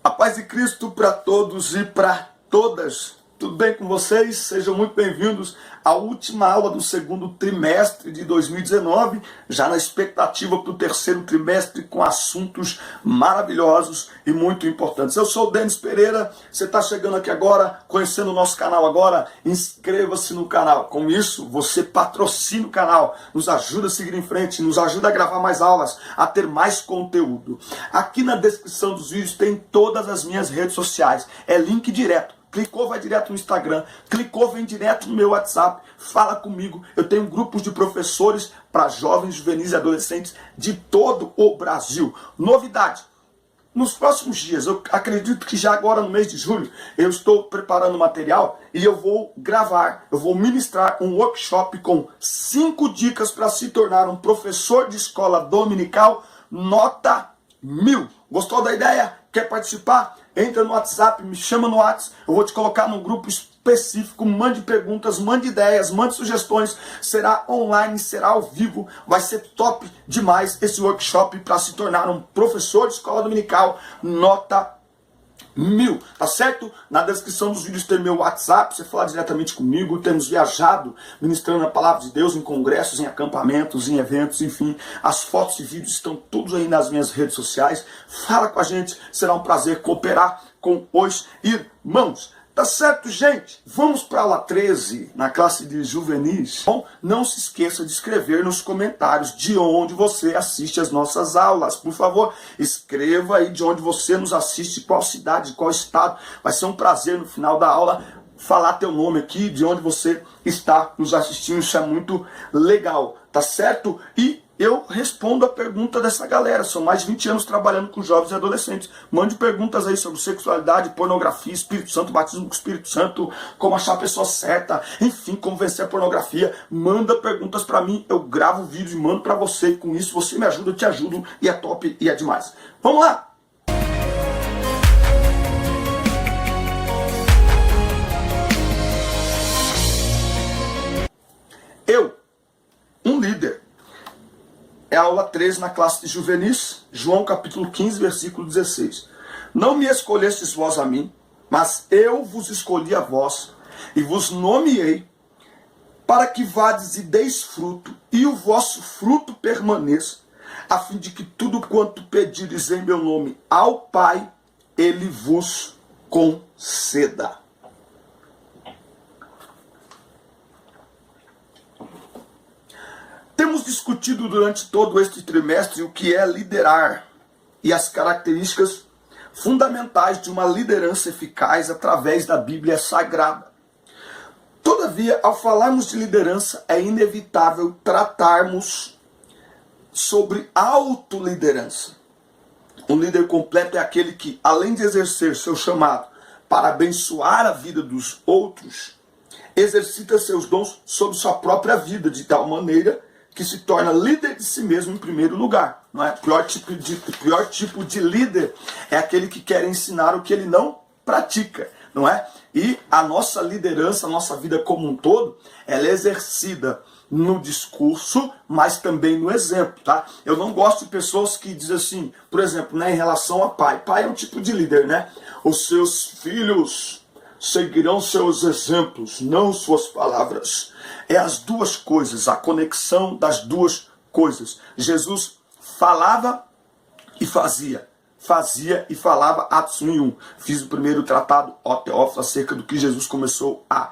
A paz de Cristo para todos e para todas. Tudo bem com vocês? Sejam muito bem-vindos à última aula do segundo trimestre de 2019, já na expectativa para o terceiro trimestre com assuntos maravilhosos e muito importantes. Eu sou o Denis Pereira, você está chegando aqui agora, conhecendo o nosso canal agora, inscreva-se no canal. Com isso, você patrocina o canal, nos ajuda a seguir em frente, nos ajuda a gravar mais aulas, a ter mais conteúdo. Aqui na descrição dos vídeos tem todas as minhas redes sociais, é link direto. Clicou, vai direto no Instagram. Clicou, vem direto no meu WhatsApp. Fala comigo. Eu tenho grupos de professores para jovens, juvenis e adolescentes de todo o Brasil. Novidade. Nos próximos dias, eu acredito que já agora no mês de julho, eu estou preparando material e eu vou gravar, eu vou ministrar um workshop com 5 dicas para se tornar um professor de escola dominical nota 1000. Gostou da ideia? Quer participar? Entra no WhatsApp, me chama no WhatsApp, eu vou te colocar num grupo específico, mande perguntas, mande ideias, mande sugestões, será online, será ao vivo, vai ser top demais esse workshop para se tornar um professor de escola dominical nota 1000, tá certo? Na descrição dos vídeos tem meu WhatsApp, você fala diretamente comigo. Temos viajado, ministrando a palavra de Deus em congressos, em acampamentos, em eventos, enfim. As fotos e vídeos estão todos aí nas minhas redes sociais. Fala com a gente, será um prazer cooperar com os irmãos. Tá certo, gente? Vamos para a aula 13, na classe de juvenis. Bom, não se esqueça de escrever nos comentários de onde você assiste as nossas aulas. Por favor, escreva aí de onde você nos assiste, qual cidade, qual estado. Vai ser um prazer no final da aula falar teu nome aqui, de onde você está nos assistindo. Isso é muito legal, tá certo? E eu respondo a pergunta dessa galera. São mais de 20 anos trabalhando com jovens e adolescentes. Mande perguntas aí sobre sexualidade, pornografia, Espírito Santo, batismo com o Espírito Santo, como achar a pessoa certa, enfim, como vencer a pornografia. Manda perguntas pra mim, eu gravo o vídeo e mando pra você. E com isso você me ajuda, eu te ajudo, e é top e é demais. Vamos lá! Um líder. É a aula 13 na classe de juvenis, João capítulo 15, versículo 16. Não me escolhestes vós a mim, mas eu vos escolhi a vós, e vos nomeei, para que vades e deis fruto, e o vosso fruto permaneça, a fim de que tudo quanto pedires em meu nome ao Pai, ele vos conceda. Temos discutido durante todo este trimestre o que é liderar e as características fundamentais de uma liderança eficaz através da Bíblia Sagrada. Todavia, ao falarmos de liderança, é inevitável tratarmos sobre autoliderança. Um líder completo é aquele que, além de exercer seu chamado para abençoar a vida dos outros, exercita seus dons sobre sua própria vida, de tal maneira que se torna líder de si mesmo em primeiro lugar. Não é? O pior tipo de líder é aquele que quer ensinar o que ele não pratica. Não é? E a nossa liderança, a nossa vida como um todo, ela é exercida no discurso, mas também no exemplo. Tá? Eu não gosto de pessoas que dizem assim, por exemplo, né, em relação a pai. Pai é um tipo de líder, né? Os seus filhos seguirão seus exemplos, não suas palavras. É as duas coisas, a conexão das duas coisas. Jesus falava e fazia. Fazia e falava, Atos 1 e 1. Fiz o primeiro tratado, ó Teófilo, acerca do que Jesus começou a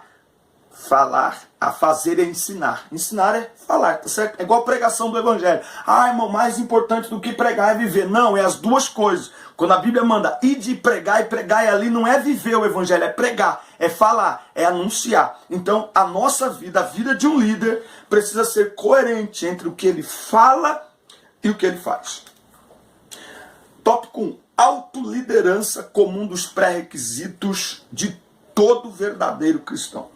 falar, a fazer e a ensinar. Ensinar é falar, tá certo? É igual a pregação do Evangelho. Ah, irmão, mais importante do que pregar é viver. Não, é as duas coisas. Quando a Bíblia manda ir de pregar, e pregar ali não é viver o Evangelho, é pregar, é falar, é anunciar. Então, a nossa vida, a vida de um líder, precisa ser coerente entre o que ele fala e o que ele faz. Tópico 1. Autoliderança como um dos pré-requisitos de todo verdadeiro cristão.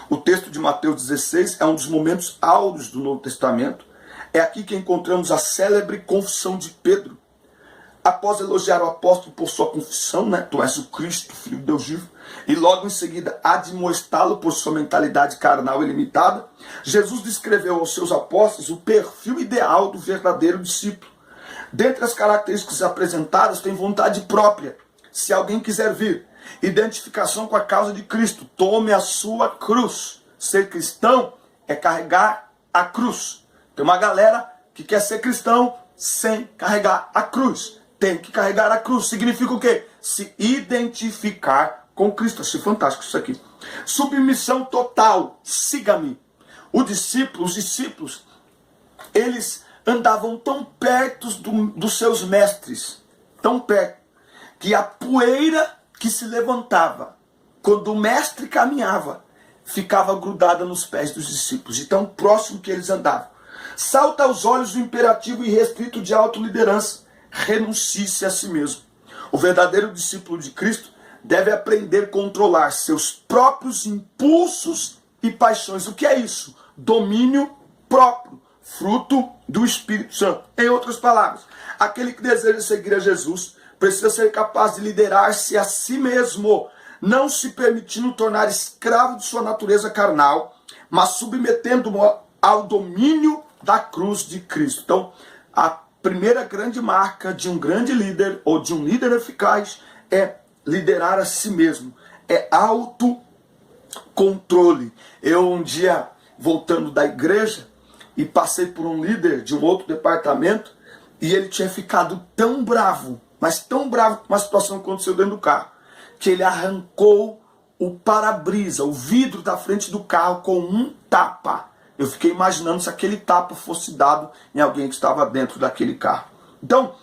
O texto de Mateus 16 é um dos momentos áureos do Novo Testamento. É aqui que encontramos a célebre confissão de Pedro. Após elogiar o apóstolo por sua confissão, né? Tu és o Cristo, filho de Deus vivo, e logo em seguida admoestá-lo por sua mentalidade carnal e limitada, Jesus descreveu aos seus apóstolos o perfil ideal do verdadeiro discípulo. Dentre as características apresentadas, tem vontade própria, se alguém quiser vir, identificação com a causa de Cristo, tome a sua cruz. Ser cristão é carregar a cruz. Tem uma galera que quer ser cristão sem carregar a cruz. Tem que carregar a cruz. Significa o quê? Se identificar com Cristo. Achei fantástico isso aqui. Submissão total. Siga-me. Os discípulos, eles andavam tão perto dos seus mestres, tão perto, que a poeira que se levantava quando o mestre caminhava ficava grudada nos pés dos discípulos, de tão próximo que eles andavam. Salta aos olhos o imperativo irrestrito de autoliderança: renuncie-se a si mesmo. O verdadeiro discípulo de Cristo deve aprender a controlar seus próprios impulsos e paixões. O que é isso? Domínio próprio, fruto do Espírito Santo. Em outras palavras, aquele que deseja seguir a Jesus precisa ser capaz de liderar-se a si mesmo, não se permitindo tornar escravo de sua natureza carnal, mas submetendo-o ao domínio da cruz de Cristo. Então, a primeira grande marca de um grande líder, ou de um líder eficaz, é liderar a si mesmo. É autocontrole. Eu um dia, voltando da igreja, e passei por um líder de um outro departamento, e ele tinha ficado tão bravo, mas tão bravo com uma situação que aconteceu dentro do carro, que ele arrancou o para-brisa, o vidro da frente do carro com um tapa. Eu fiquei imaginando se aquele tapa fosse dado em alguém que estava dentro daquele carro. Então,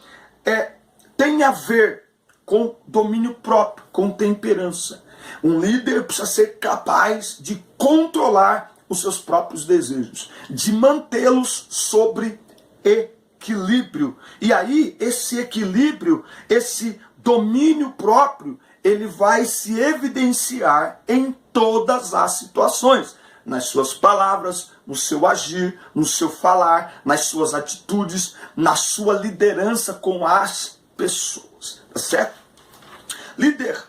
tem a ver com domínio próprio, com temperança. Um líder precisa ser capaz de controlar os seus próprios desejos, de mantê-los sobre equilíbrio. E aí, esse equilíbrio, esse domínio próprio, ele vai se evidenciar em todas as situações. Nas suas palavras, no seu agir, no seu falar, nas suas atitudes, na sua liderança com as pessoas. Tá certo? Líder.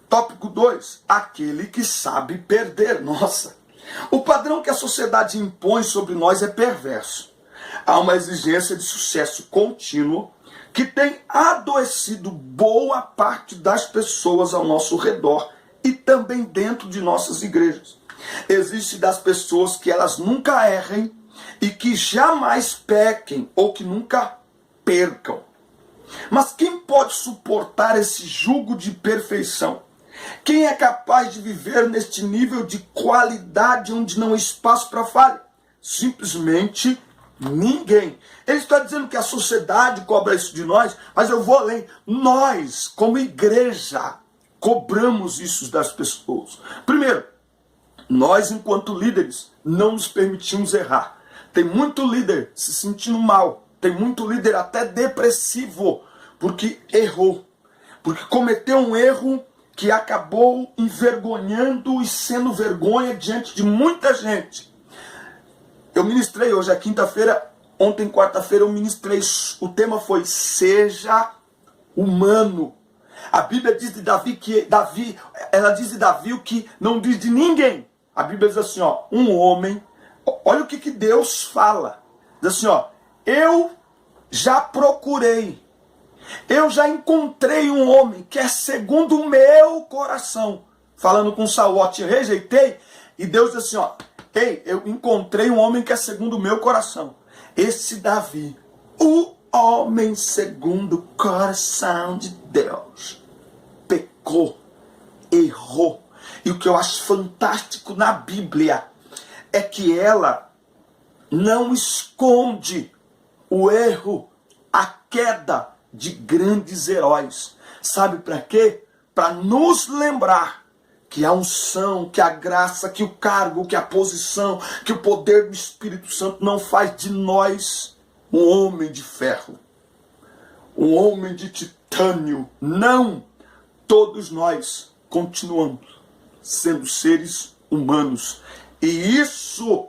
Tópico 2. Aquele que sabe perder. Nossa! O padrão que a sociedade impõe sobre nós é perverso. Há uma exigência de sucesso contínuo que tem adoecido boa parte das pessoas ao nosso redor e também dentro de nossas igrejas. Existe das pessoas que elas nunca errem e que jamais pequem ou que nunca percam. Mas quem pode suportar esse jugo de perfeição? Quem é capaz de viver neste nível de qualidade onde não há espaço para falha? Simplesmente ninguém. Ele está dizendo que a sociedade cobra isso de nós, mas eu vou além. Nós, como igreja, cobramos isso das pessoas. Primeiro, nós, enquanto líderes, não nos permitimos errar. Tem muito líder se sentindo mal. Tem muito líder até depressivo, porque errou. Porque cometeu um erro que acabou envergonhando e sendo vergonha diante de muita gente. Eu ministrei hoje, é quinta-feira, ontem, quarta-feira, eu ministrei. O tema foi: seja humano. A Bíblia diz de Davi ela diz de Davi o que não diz de ninguém. A Bíblia diz assim, ó, um homem, olha o que Deus fala. Diz assim, ó, eu já procurei, eu já encontrei um homem que é segundo o meu coração. Falando com Saul, ó, te rejeitei, e Deus diz assim, ó, ei, eu encontrei um homem que é segundo o meu coração. Esse Davi, o homem segundo o coração de Deus, pecou, errou. E o que eu acho fantástico na Bíblia é que ela não esconde o erro, a queda de grandes heróis. Sabe para quê? Para nos lembrar que a unção, que a graça, que o cargo, que a posição, que o poder do Espírito Santo não faz de nós um homem de ferro, um homem de titânio. Não! Todos nós continuamos sendo seres humanos. E isso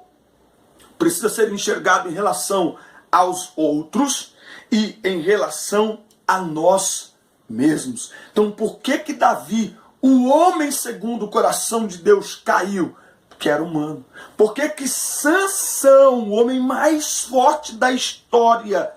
precisa ser enxergado em relação aos outros e em relação a nós mesmos. Então, por que Davi, o homem segundo o coração de Deus, caiu? Porque era humano. Por que Sansão, o homem mais forte da história,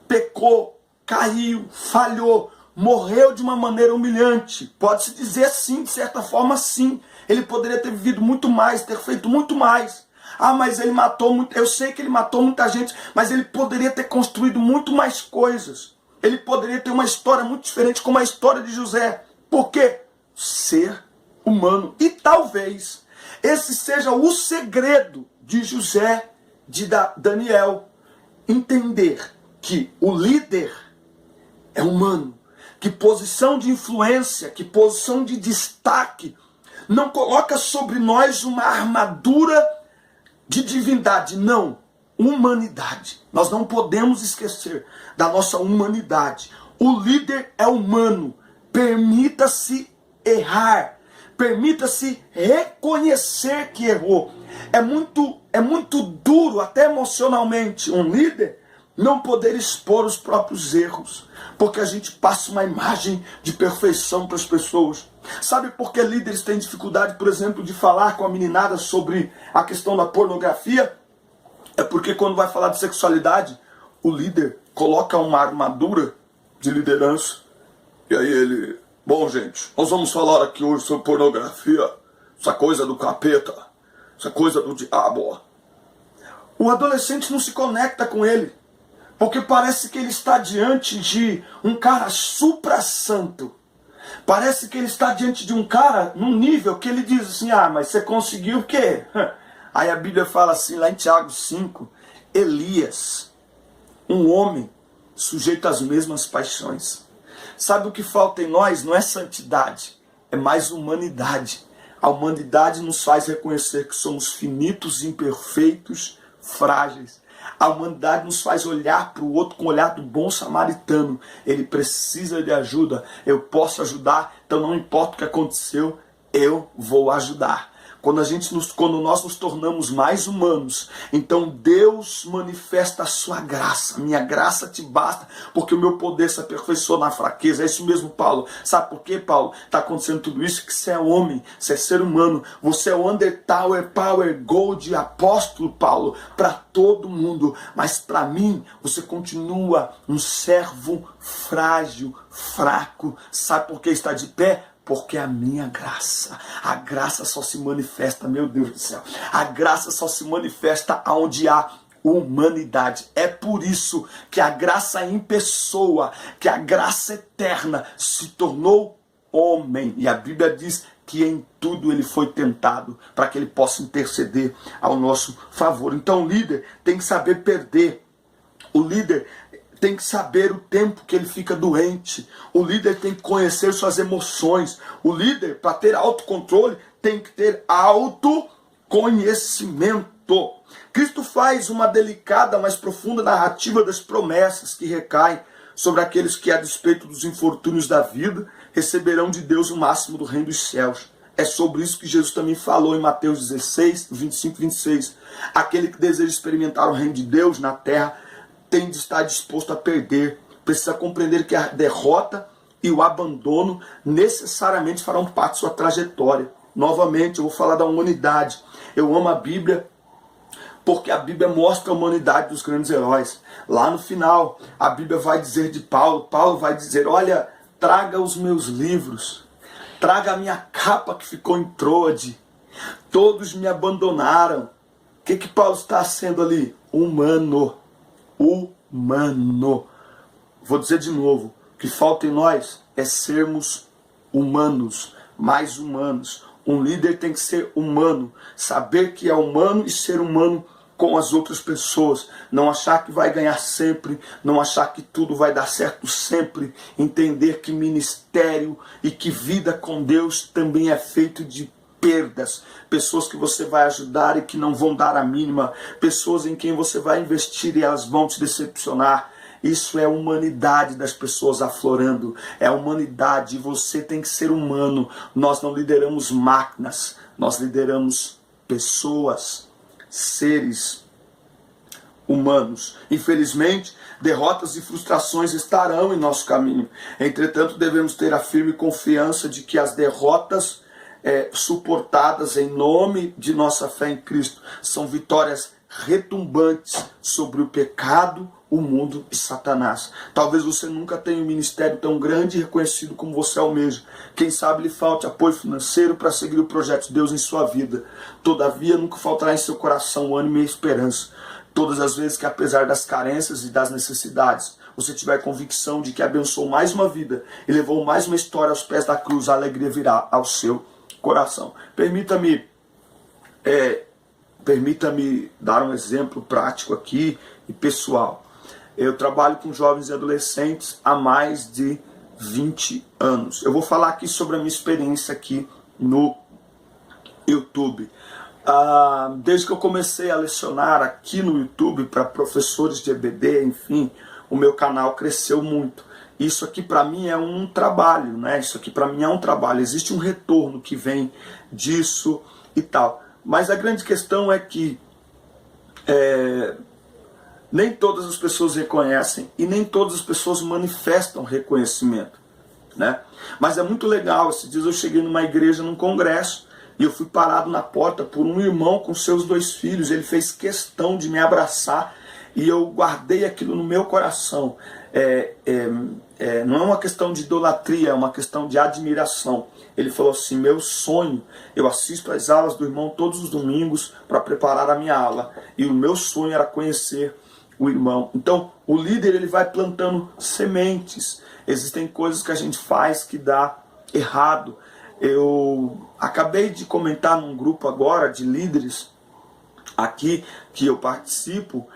pecou, caiu, falhou? morreu de uma maneira humilhante. Pode-se dizer sim, de certa forma sim. Ele poderia ter vivido muito mais, ter feito muito mais. Ah, mas ele matou muito. Eu sei que ele matou muita gente, mas ele poderia ter construído muito mais coisas. Ele poderia ter uma história muito diferente, como a história de José. Por quê? Ser humano. E talvez esse seja o segredo de José, de Daniel. Entender que o líder é humano. Que posição de influência, que posição de destaque não coloca sobre nós uma armadura de divindade, não, humanidade. Nós não podemos esquecer da nossa humanidade. O líder é humano. Permita-se errar, permita-se reconhecer que errou. É muito duro, até emocionalmente, um líder não poder expor os próprios erros, porque a gente passa uma imagem de perfeição para as pessoas. Sabe por que líderes têm dificuldade, por exemplo, de falar com a meninada sobre a questão da pornografia? É porque quando vai falar de sexualidade, o líder coloca uma armadura de liderança. E aí ele, bom gente, nós vamos falar aqui hoje sobre pornografia, essa coisa do capeta, essa coisa do diabo. O adolescente não se conecta com ele, porque parece que ele está diante de um cara supra-santo. Parece que ele está diante de um cara num nível que ele diz assim, ah, mas você conseguiu o quê? Aí a Bíblia fala assim, lá em Tiago 5, Elias, um homem sujeito às mesmas paixões. Sabe o que falta em nós? Não é santidade, é mais humanidade. A humanidade nos faz reconhecer que somos finitos, imperfeitos, frágeis. A humanidade nos faz olhar para o outro com o olhar do bom samaritano. Ele precisa de ajuda, eu posso ajudar, então não importa o que aconteceu, eu vou ajudar. Quando nós nos tornamos mais humanos, então Deus manifesta a sua graça. Minha graça te basta, porque o meu poder se aperfeiçoa na fraqueza. É isso mesmo, Paulo. Sabe por quê, Paulo? Está acontecendo tudo isso? Que você é homem, você é ser humano. Você é o Undertower Power Gold apóstolo, Paulo, para todo mundo. Mas para mim, você continua um servo frágil, fraco. Sabe por que está de pé? Porque a minha graça, a graça só se manifesta, meu Deus do céu, a graça só se manifesta onde há humanidade. É por isso que a graça em pessoa, que a graça eterna se tornou homem. E a Bíblia diz que em tudo ele foi tentado, para que ele possa interceder ao nosso favor. Então o líder tem que saber perder. O líder tem que saber o tempo que ele fica doente. O líder tem que conhecer suas emoções. O líder, para ter autocontrole, tem que ter autoconhecimento. Cristo faz uma delicada, mas profunda narrativa das promessas que recaem sobre aqueles que, a despeito dos infortúnios da vida, receberão de Deus o máximo do reino dos céus. É sobre isso que Jesus também falou em Mateus 16, 25 e 26. Aquele que deseja experimentar o reino de Deus na terra tem de estar disposto a perder. Precisa compreender que a derrota e o abandono necessariamente farão parte de sua trajetória. Novamente, eu vou falar da humanidade. Eu amo a Bíblia porque a Bíblia mostra a humanidade dos grandes heróis. Lá no final, a Bíblia vai dizer de Paulo. Paulo vai dizer, olha, traga os meus livros. Traga a minha capa que ficou em Troade. Todos me abandonaram. O que Paulo está sendo ali? Humano. Humano. Vou dizer de novo, o que falta em nós é sermos humanos, mais humanos. Um líder tem que ser humano, saber que é humano e ser humano com as outras pessoas. Não achar que vai ganhar sempre, não achar que tudo vai dar certo sempre. Entender que ministério e que vida com Deus também é feito de perdas, pessoas que você vai ajudar e que não vão dar a mínima, pessoas em quem você vai investir e elas vão te decepcionar. Isso é a humanidade das pessoas aflorando, é a humanidade, e você tem que ser humano. Nós não lideramos máquinas, nós lideramos pessoas, seres humanos. Infelizmente, derrotas e frustrações estarão em nosso caminho. Entretanto, devemos ter a firme confiança de que as derrotas suportadas em nome de nossa fé em Cristo são vitórias retumbantes sobre o pecado, o mundo e Satanás. Talvez você nunca tenha um ministério tão grande e reconhecido como você almeja. Quem sabe lhe falte apoio financeiro para seguir o projeto de Deus em sua vida. Todavia, nunca faltará em seu coração ânimo e esperança. Todas as vezes que, apesar das carências e das necessidades, você tiver convicção de que abençoou mais uma vida e levou mais uma história aos pés da cruz, a alegria virá ao seu coração. Permita-me dar um exemplo prático aqui e pessoal. Eu trabalho com jovens e adolescentes há mais de 20 anos. Eu vou falar aqui sobre a minha experiência aqui no YouTube. Desde que eu comecei a lecionar aqui no YouTube para professores de EBD, enfim, o meu canal cresceu muito. Isso aqui para mim é um trabalho, né? Isso aqui para mim é um trabalho. Existe um retorno que vem disso e tal. Mas a grande questão é que nem todas as pessoas reconhecem e nem todas as pessoas manifestam reconhecimento, né? Mas é muito legal. Esses dias eu cheguei numa igreja, num congresso, e eu fui parado na porta por um irmão com seus 2 filhos. Ele fez questão de me abraçar e eu guardei aquilo no meu coração. Não é uma questão de idolatria, é uma questão de admiração. Ele falou assim: meu sonho, eu assisto às aulas do irmão todos os domingos para preparar a minha aula, e o meu sonho era conhecer o irmão. Então o líder, ele vai plantando sementes. Existem coisas que a gente faz que dá errado. Eu acabei de comentar num grupo agora de líderes aqui que eu participo,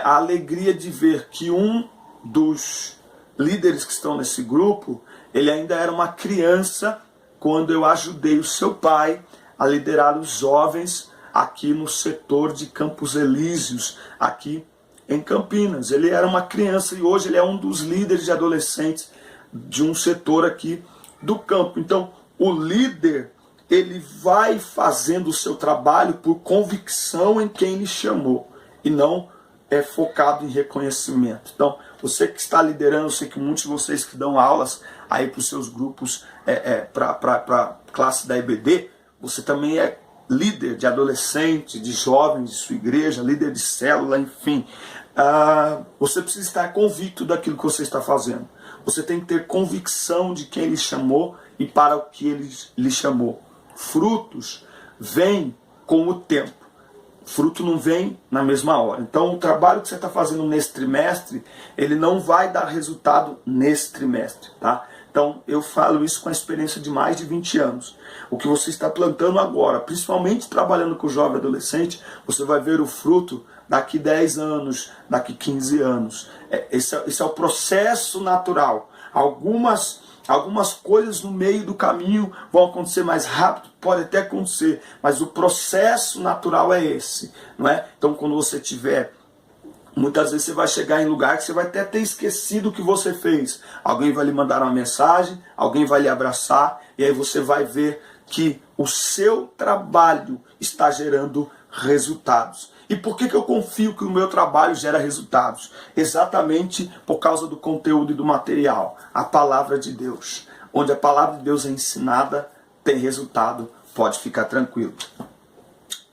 a alegria de ver que um dos líderes que estão nesse grupo, ele ainda era uma criança quando eu ajudei o seu pai a liderar os jovens aqui no setor de Campos Elíseos, aqui em Campinas. Ele era uma criança e hoje ele é um dos líderes de adolescentes de um setor aqui do campo. Então, o líder, ele vai fazendo o seu trabalho por convicção em quem lhe chamou e não é focado em reconhecimento. Então, você que está liderando, eu sei que muitos de vocês que dão aulas aí para os seus grupos, para a classe da EBD, você também é líder de adolescente, de jovens de sua igreja, líder de célula, enfim. Você precisa estar convicto daquilo que você está fazendo. Você tem que ter convicção de quem lhe chamou e para o que ele lhe chamou. Frutos vêm com o tempo. Fruto não vem na mesma hora. Então o trabalho que você está fazendo nesse trimestre, ele não vai dar resultado nesse trimestre, tá? Então eu falo isso com a experiência de mais de 20 anos. O que você está plantando agora, principalmente trabalhando com o jovem adolescente, você vai ver o fruto daqui 10 anos, daqui 15 anos. Esse é o processo natural. Algumas coisas no meio do caminho vão acontecer mais rápido, pode até acontecer, mas o processo natural é esse, não é? Então quando você tiver, muitas vezes você vai chegar em lugar que você vai até ter esquecido o que você fez. Alguém vai lhe mandar uma mensagem, alguém vai lhe abraçar, e aí você vai ver que o seu trabalho está gerando resultados. E por que eu confio que o meu trabalho gera resultados? Exatamente por causa do conteúdo e do material. A palavra de Deus. Onde a palavra de Deus é ensinada, tem resultado, pode ficar tranquilo.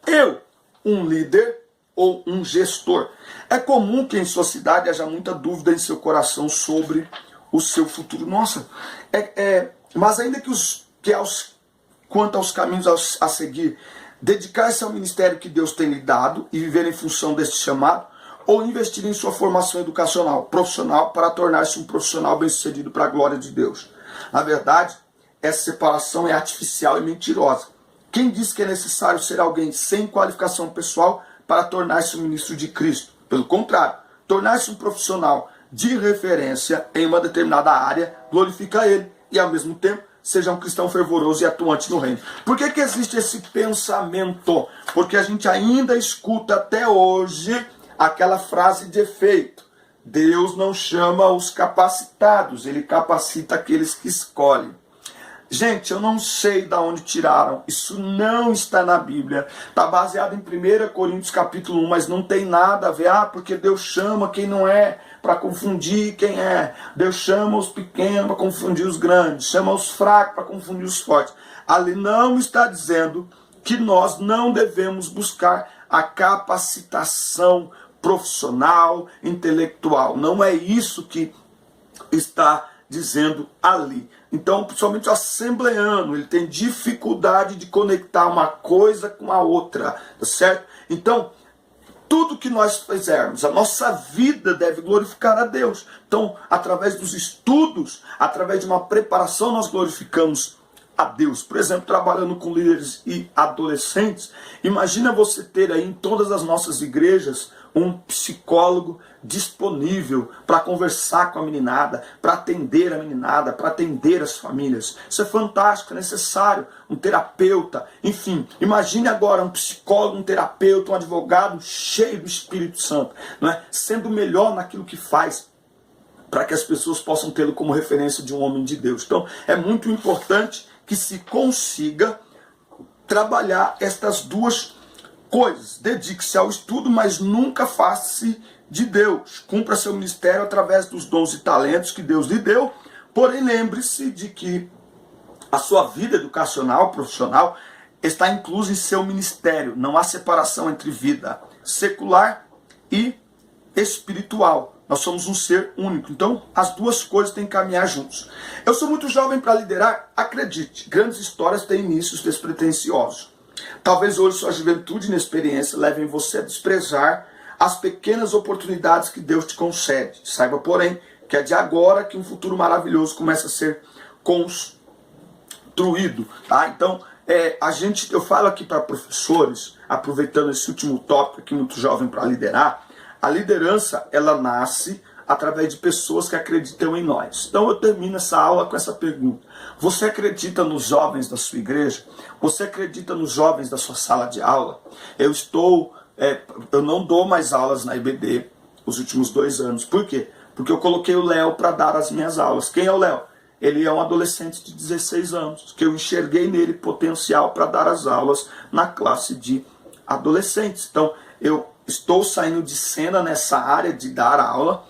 Eu, um líder ou um gestor. É comum que em sua cidade haja muita dúvida em seu coração sobre o seu futuro. Nossa, mas ainda quanto aos caminhos a seguir, dedicar-se ao ministério que Deus tem lhe dado e viver em função deste chamado, ou investir em sua formação educacional, profissional, para tornar-se um profissional bem-sucedido para a glória de Deus. Na verdade, essa separação é artificial e mentirosa. Quem diz que é necessário ser alguém sem qualificação pessoal para tornar-se um ministro de Cristo? Pelo contrário, tornar-se um profissional de referência em uma determinada área glorifica Ele e, ao mesmo tempo, seja um cristão fervoroso e atuante no reino. Por que existe esse pensamento? Porque a gente ainda escuta até hoje aquela frase de efeito: Deus não chama os capacitados, Ele capacita aqueles que escolhem. Gente, eu não sei de onde tiraram, isso não está na Bíblia, está baseado em 1 Coríntios capítulo 1, mas não tem nada a ver, porque Deus chama quem não é, para confundir quem é. Deus chama os pequenos para confundir os grandes, chama os fracos para confundir os fortes. Ali não está dizendo que nós não devemos buscar a capacitação profissional, intelectual. Não é isso que está dizendo ali. Então, principalmente o assembleano, ele tem dificuldade de conectar uma coisa com a outra, tá certo? Então, tudo que nós fizermos, a nossa vida deve glorificar a Deus. Então, através dos estudos, através de uma preparação, nós glorificamos a Deus. Por exemplo, trabalhando com líderes e adolescentes, imagina você ter aí em todas as nossas igrejas um psicólogo disponível para conversar com a meninada, para atender a meninada, para atender as famílias. Isso é fantástico, é necessário. Um terapeuta, enfim, imagine agora um psicólogo, um terapeuta, um advogado cheio do Espírito Santo, não é? Sendo melhor naquilo que faz, para que as pessoas possam tê-lo como referência de um homem de Deus. Então, é muito importante que se consiga trabalhar estas duas coisas. Dedique-se ao estudo, mas nunca faça-se de Deus. Cumpra seu ministério através dos dons e talentos que Deus lhe deu, porém lembre-se de que a sua vida educacional, profissional, está inclusa em seu ministério. Não há separação entre vida secular e espiritual. Nós somos um ser único. Então, as duas coisas têm que caminhar juntos. Eu sou muito jovem para liderar? Acredite, grandes histórias têm inícios despretensiosos. Talvez hoje sua juventude e inexperiência levem você a desprezar as pequenas oportunidades que Deus te concede. Saiba, porém, que é de agora que um futuro maravilhoso começa a ser construído. Tá? Então, eu falo aqui para professores, aproveitando esse último tópico aqui, muito jovem para liderar, a liderança, ela nasce através de pessoas que acreditam em nós. Então eu termino essa aula com essa pergunta. Você acredita nos jovens da sua igreja? Você acredita nos jovens da sua sala de aula? Eu não dou mais aulas na IBD os últimos 2 anos. Por quê? Porque eu coloquei o Léo para dar as minhas aulas. Quem é o Léo? Ele é um adolescente de 16 anos, que eu enxerguei nele potencial para dar as aulas na classe de adolescentes. Então eu estou saindo de cena nessa área de dar aula,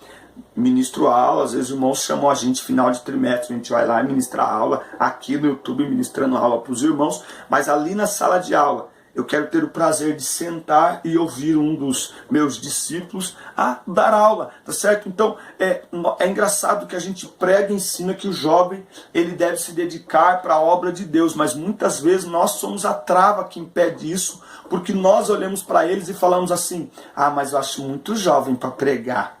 ministro aula, às vezes os irmãos chamam a gente final de trimestre, a gente vai lá e ministra aula, aqui no YouTube ministrando aula para os irmãos, mas ali na sala de aula, eu quero ter o prazer de sentar e ouvir um dos meus discípulos a dar aula, tá certo? Então, é engraçado que a gente prega e ensina que o jovem, ele deve se dedicar para a obra de Deus, mas muitas vezes nós somos a trava que impede isso, porque nós olhamos para eles e falamos assim, mas eu acho muito jovem para pregar.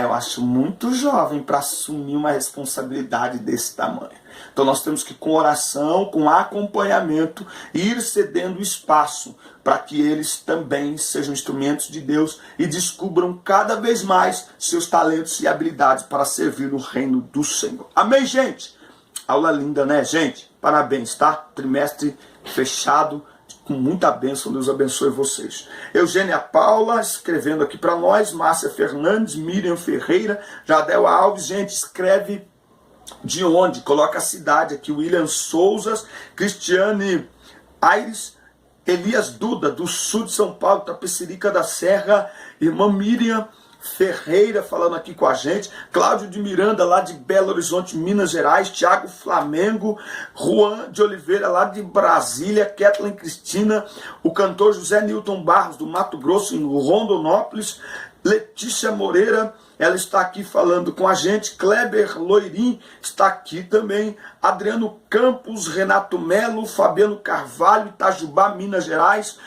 Eu acho muito jovem para assumir uma responsabilidade desse tamanho. Então nós temos que, com oração, com acompanhamento, ir cedendo espaço para que eles também sejam instrumentos de Deus e descubram cada vez mais seus talentos e habilidades para servir no reino do Senhor. Amém, gente? Aula linda, né, gente? Parabéns, tá? Trimestre fechado, com muita bênção, Deus abençoe vocês. Eugênia Paula, escrevendo aqui para nós, Márcia Fernandes, Miriam Ferreira, Jadel Alves, gente, escreve de onde? Coloca a cidade aqui, William Souza, Cristiane Aires, Elias Duda, do sul de São Paulo, Tapecerica da Serra, irmã Miriam Ferreira falando aqui com a gente, Cláudio de Miranda lá de Belo Horizonte, Minas Gerais, Tiago Flamengo, Juan de Oliveira lá de Brasília, Kathleen Cristina, o cantor José Newton Barros do Mato Grosso em Rondonópolis, Letícia Moreira, ela está aqui falando com a gente, Kleber Loirim está aqui também, Adriano Campos, Renato Melo, Fabiano Carvalho, Itajubá, Minas Gerais,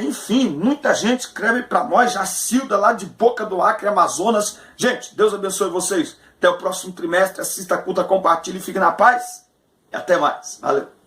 enfim, muita gente escreve para nós, Jacilda lá de Boca do Acre, Amazonas. Gente, Deus abençoe vocês, até o próximo trimestre, assista a culta, compartilhe e fique na paz, e até mais, valeu.